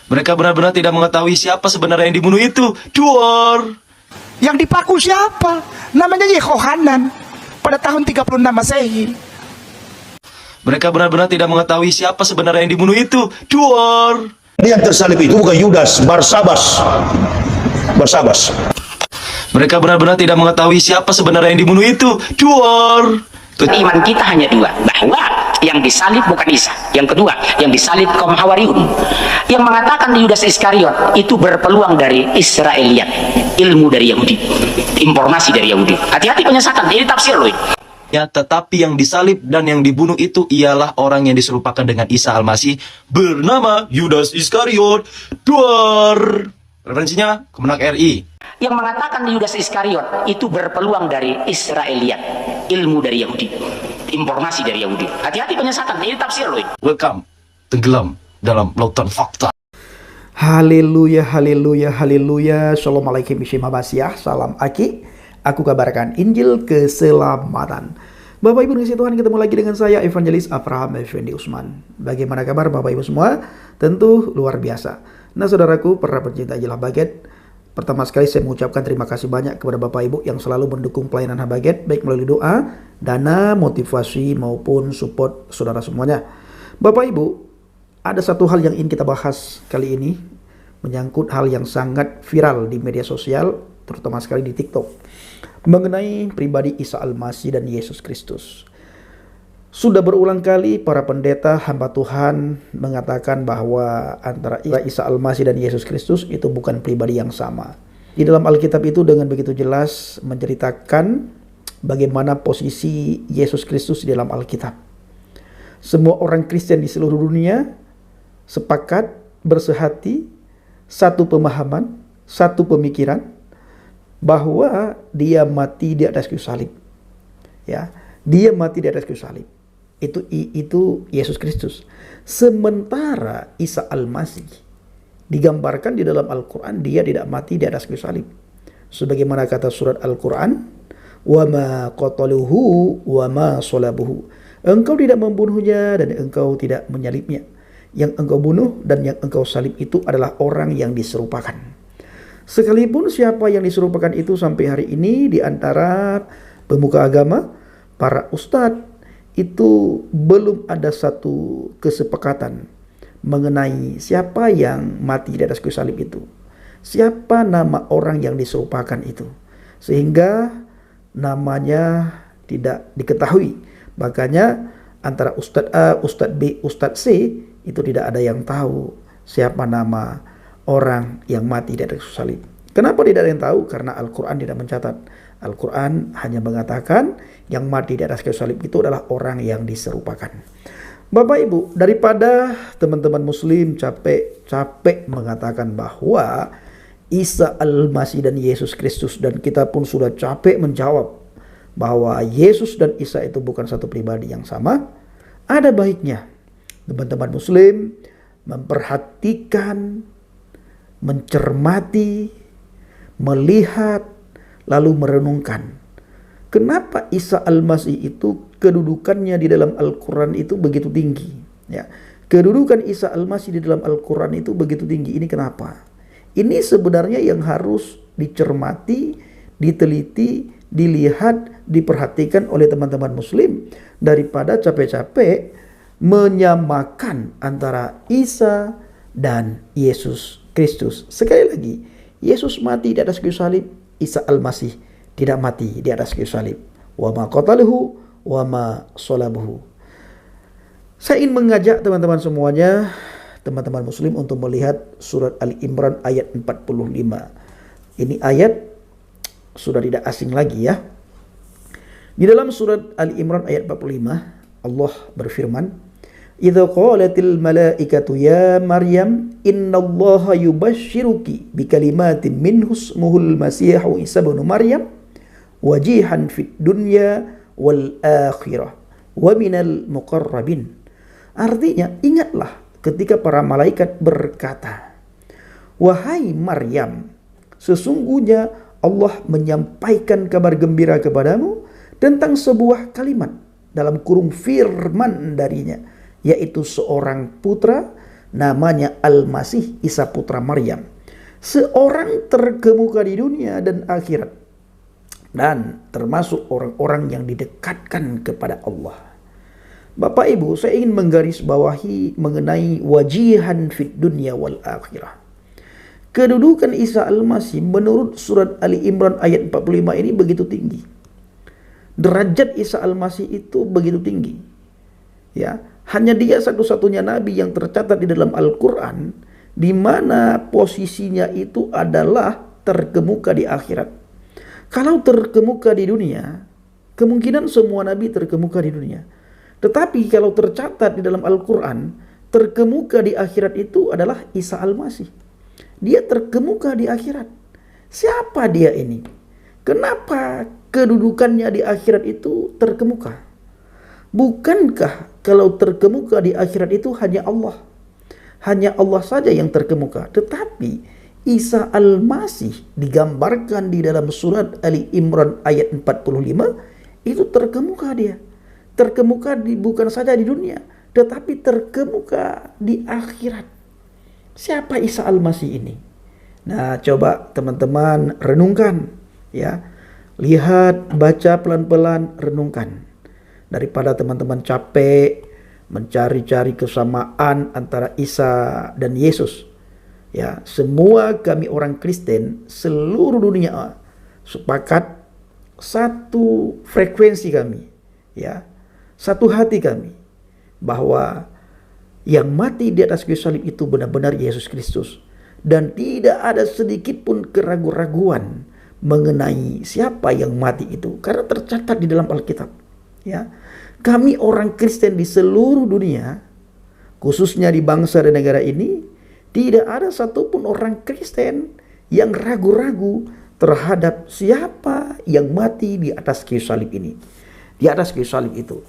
Mereka benar-benar tidak mengetahui siapa sebenarnya yang dibunuh itu. Duar. Yang dipaku siapa? Namanya Yehohanan pada tahun 36 Masehi. Mereka benar-benar tidak mengetahui siapa sebenarnya yang dibunuh itu. Duar. Yang tersalib itu bukan Yudas, Barsabas. Barsabas. Mereka benar-benar tidak mengetahui siapa sebenarnya yang dibunuh itu. Duar. Iman kita hanya dua, bahwa yang disalib bukan Isa, yang kedua yang disalib kaum Hawariun. Yang mengatakan di Yudas Iskariot itu berpeluang dari Israeliat, ilmu dari Yahudi, informasi dari Yahudi. Hati-hati penyesatan, ini tafsir loh. Ya, tetapi yang disalib dan yang dibunuh itu ialah orang yang diserupakan dengan Isa Al-Masih bernama Yudas Iskariot. Duar. Referensinya Kemenak RI. Yang mengatakan di Yudas Iskariot itu berpeluang dari Israeliat, ilmu dari Yahudi, informasi dari Yahudi. Hati-hati penyesatan, ini tafsir loh. Welcome, tenggelam dalam lautan fakta. Haleluya, haleluya, haleluya. Shalom alaikum bismillahirrahmanirrahim. Salam Aki. Aku kabarkan Injil keselamatan. Bapak Ibu kasih Tuhan, ketemu lagi dengan saya Evangelis Abraham Effendi Usman. Bagaimana kabar Bapak Ibu semua? Tentu luar biasa. Nah saudaraku, para pencinta Jelah Baget, pertama sekali saya mengucapkan terima kasih banyak kepada Bapak Ibu yang selalu mendukung pelayanan Habaget, baik melalui doa, dana, motivasi maupun support saudara semuanya. Bapak Ibu, ada satu hal yang ingin kita bahas kali ini, menyangkut hal yang sangat viral di media sosial, terutama sekali di TikTok, mengenai pribadi Isa Al-Masih dan Yesus Kristus. Sudah berulang kali para pendeta hamba Tuhan mengatakan bahwa antara Isa Al-Masih dan Yesus Kristus itu bukan pribadi yang sama. Di dalam Alkitab itu dengan begitu jelas menceritakan bagaimana posisi Yesus Kristus di dalam Alkitab. Semua orang Kristen di seluruh dunia sepakat, bersehati, satu pemahaman, satu pemikiran bahwa dia mati di atas kayu salib. Ya, dia mati di atas kayu salib. Itu Yesus Kristus. Sementara Isa Al-Masih digambarkan di dalam Al-Quran dia tidak mati di atas kayu salib. Sebagaimana kata surat Al-Quran, "Wa ma qataluhu wa ma salabuhu." Engkau tidak membunuhnya dan engkau tidak menyalibnya. Yang engkau bunuh dan yang engkau salib itu adalah orang yang diserupakan. Sekalipun siapa yang diserupakan itu sampai hari ini di antara pemuka agama, para ustadz, itu belum ada satu kesepakatan mengenai siapa yang mati di atas kayu salib itu. Siapa nama orang yang diserupakan itu. Sehingga namanya tidak diketahui. Makanya antara Ustadz A, Ustadz B, Ustadz C itu tidak ada yang tahu siapa nama orang yang mati di atas kayu salib. Kenapa tidak ada yang tahu? Karena Al-Quran tidak mencatat. Al-Quran hanya mengatakan yang mati di atas kayu salib itu adalah orang yang diserupakan. Bapak Ibu, daripada teman-teman muslim capek mengatakan bahwa Isa Al-Masih dan Yesus Kristus, dan kita pun sudah capek menjawab bahwa Yesus dan Isa itu bukan satu pribadi yang sama, ada baiknya teman-teman muslim memperhatikan, mencermati, melihat, lalu merenungkan. Kenapa Isa Al-Masih itu kedudukannya di dalam Al-Quran itu begitu tinggi? Ya, kedudukan Isa Al-Masih di dalam Al-Quran itu begitu tinggi. Ini kenapa? Ini sebenarnya yang harus dicermati, diteliti, dilihat, diperhatikan oleh teman-teman muslim, daripada capek-capek menyamakan antara Isa dan Yesus Kristus. Sekali lagi, Yesus mati di atas kayu salib, Isa Al-Masih tidak mati di atas kayu salib. Wa ma qataluhu wa ma salabuhu. Saya ingin mengajak teman-teman semuanya, teman-teman muslim, untuk melihat surat Ali Imran ayat 45. Ini ayat sudah tidak asing lagi ya. Di dalam surat Ali Imran ayat 45, Allah berfirman, "Idza qalatil malaikatu ya Maryam innallaha yubashshiruki bikalimatin minhu ismuhul Masihu Isa ibnu Maryam wajihan fid dunya wal akhirah wa minal muqarrabin." Artinya, ingatlah ketika para malaikat berkata, "Wahai Maryam, sesungguhnya Allah menyampaikan kabar gembira kepadamu tentang sebuah kalimat dalam kurung firman darinya, yaitu seorang putra namanya Al-Masih Isa putra Maryam, seorang terkemuka di dunia dan akhirat, dan termasuk orang-orang yang didekatkan kepada Allah. Bapak Ibu, saya ingin menggarisbawahi mengenai wajihan fid dunya wal akhirah. Kedudukan Isa Al-Masih menurut surat Ali Imran ayat 45 ini begitu tinggi. Derajat Isa Al-Masih itu begitu tinggi. Ya, hanya dia satu-satunya nabi yang tercatat di dalam Al-Qur'an di mana posisinya itu adalah terkemuka di akhirat. Kalau terkemuka di dunia, kemungkinan semua nabi terkemuka di dunia. Tetapi kalau tercatat di dalam Al-Qur'an, terkemuka di akhirat itu adalah Isa Al-Masih. Dia terkemuka di akhirat. Siapa dia ini? Kenapa kedudukannya di akhirat itu terkemuka? Bukankah kalau terkemuka di akhirat itu hanya Allah? Hanya Allah saja yang terkemuka. Tetapi Isa Al-Masih digambarkan di dalam surat Ali Imran ayat 45 itu terkemuka dia. Terkemuka bukan saja di dunia, tetapi terkemuka di akhirat. Siapa Isa Al-Masih ini? Nah, coba teman-teman renungkan ya. Lihat, baca pelan-pelan, renungkan. Daripada teman-teman capek mencari-cari kesamaan antara Isa dan Yesus. Ya, semua kami orang Kristen seluruh dunia sepakat satu frekuensi kami, ya. Satu hati kami bahwa yang mati di atas kayu salib itu benar-benar Yesus Kristus, dan tidak ada sedikit pun keraguan-raguan mengenai siapa yang mati itu karena tercatat di dalam Alkitab. Ya, kami orang Kristen di seluruh dunia, khususnya di bangsa dan negara ini, tidak ada satupun orang Kristen yang ragu-ragu terhadap siapa yang mati di atas kayu salib ini, di atas kayu salib itu.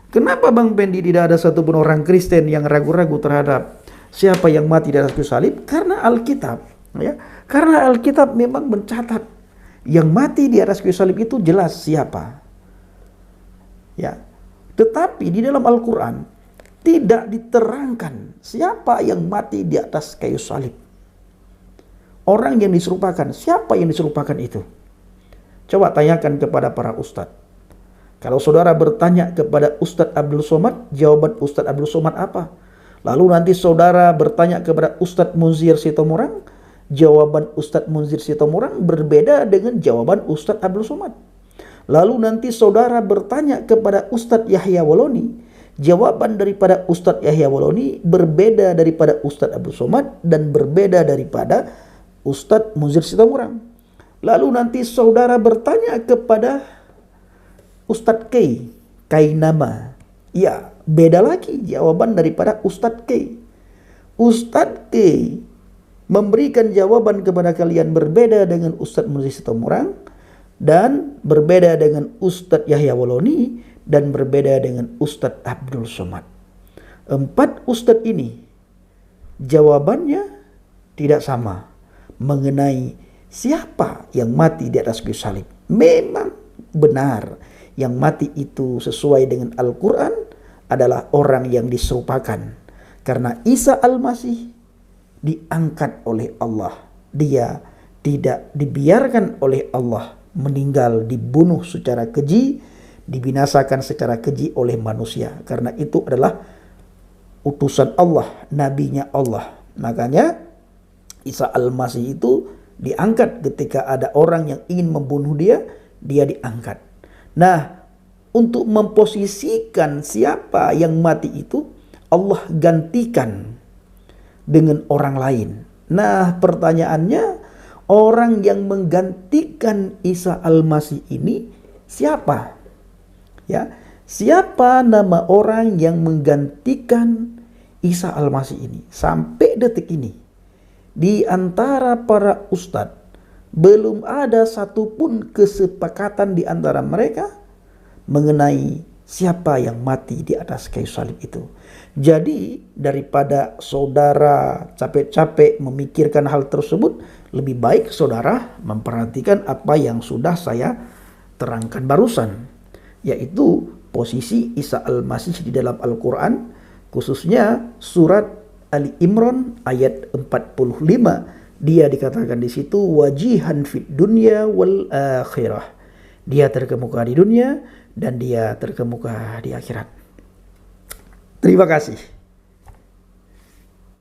Kenapa Bang Pendi tidak ada satupun orang Kristen yang ragu-ragu terhadap siapa yang mati di atas kayu salib? Karena Alkitab, ya, karena Alkitab memang mencatat yang mati di atas kayu salib itu jelas siapa. Ya, tetapi di dalam Al-Quran tidak diterangkan siapa yang mati di atas kayu salib. Orang yang diserupakan, siapa yang diserupakan itu? Coba tanyakan kepada para ustadz. Kalau saudara bertanya kepada Ustadz Abdul Somad, jawaban Ustadz Abdul Somad apa? Lalu nanti saudara bertanya kepada Ustadz Munzir Sitomorang, jawaban Ustadz Munzir Sitomorang berbeda dengan jawaban Ustadz Abdul Somad. Lalu nanti saudara bertanya kepada Ustadz Yahya Waloni, jawaban daripada Ustadz Yahya Waloni berbeda daripada Ustadz Abdul Somad dan berbeda daripada Ustadz Munzir Sitomorang. Lalu nanti saudara bertanya kepada Ustadz Kai nama, ya beda lagi jawaban daripada Ustadz K. Ustadz K memberikan jawaban kepada kalian berbeda dengan Ustadz Munzir Sitomorang, dan berbeda dengan Ustadz Yahya Waloni, dan berbeda dengan Ustadz Abdul Somad. 4 ustadz ini jawabannya tidak sama mengenai siapa yang mati di atas kayu salib. Memang benar yang mati itu sesuai dengan Al-Quran adalah orang yang diserupakan, karena Isa Al-Masih diangkat oleh Allah. Dia tidak dibiarkan oleh Allah meninggal, dibunuh secara keji, dibinasakan secara keji oleh manusia, karena itu adalah utusan Allah, nabinya Allah. Makanya Isa Al-Masih itu diangkat ketika ada orang yang ingin membunuh dia diangkat. Nah, untuk memposisikan siapa yang mati itu, Allah gantikan dengan orang lain. Nah, pertanyaannya, orang yang menggantikan Isa Al-Masih ini siapa? Ya, siapa nama orang yang menggantikan Isa Al-Masih ini? Sampai detik ini, di antara para ustadz belum ada satupun kesepakatan di antara mereka mengenai siapa yang mati di atas kayu salib itu. Jadi daripada saudara capek-capek memikirkan hal tersebut, lebih baik saudara memperhatikan apa yang sudah saya terangkan barusan, yaitu posisi Isa Al-Masih di dalam Al-Quran, khususnya surat Ali Imran ayat 45. Dia dikatakan di situ wajihan fid dunya wal akhirah. Dia terkemuka di dunia dan dia terkemuka di akhirat. Terima kasih.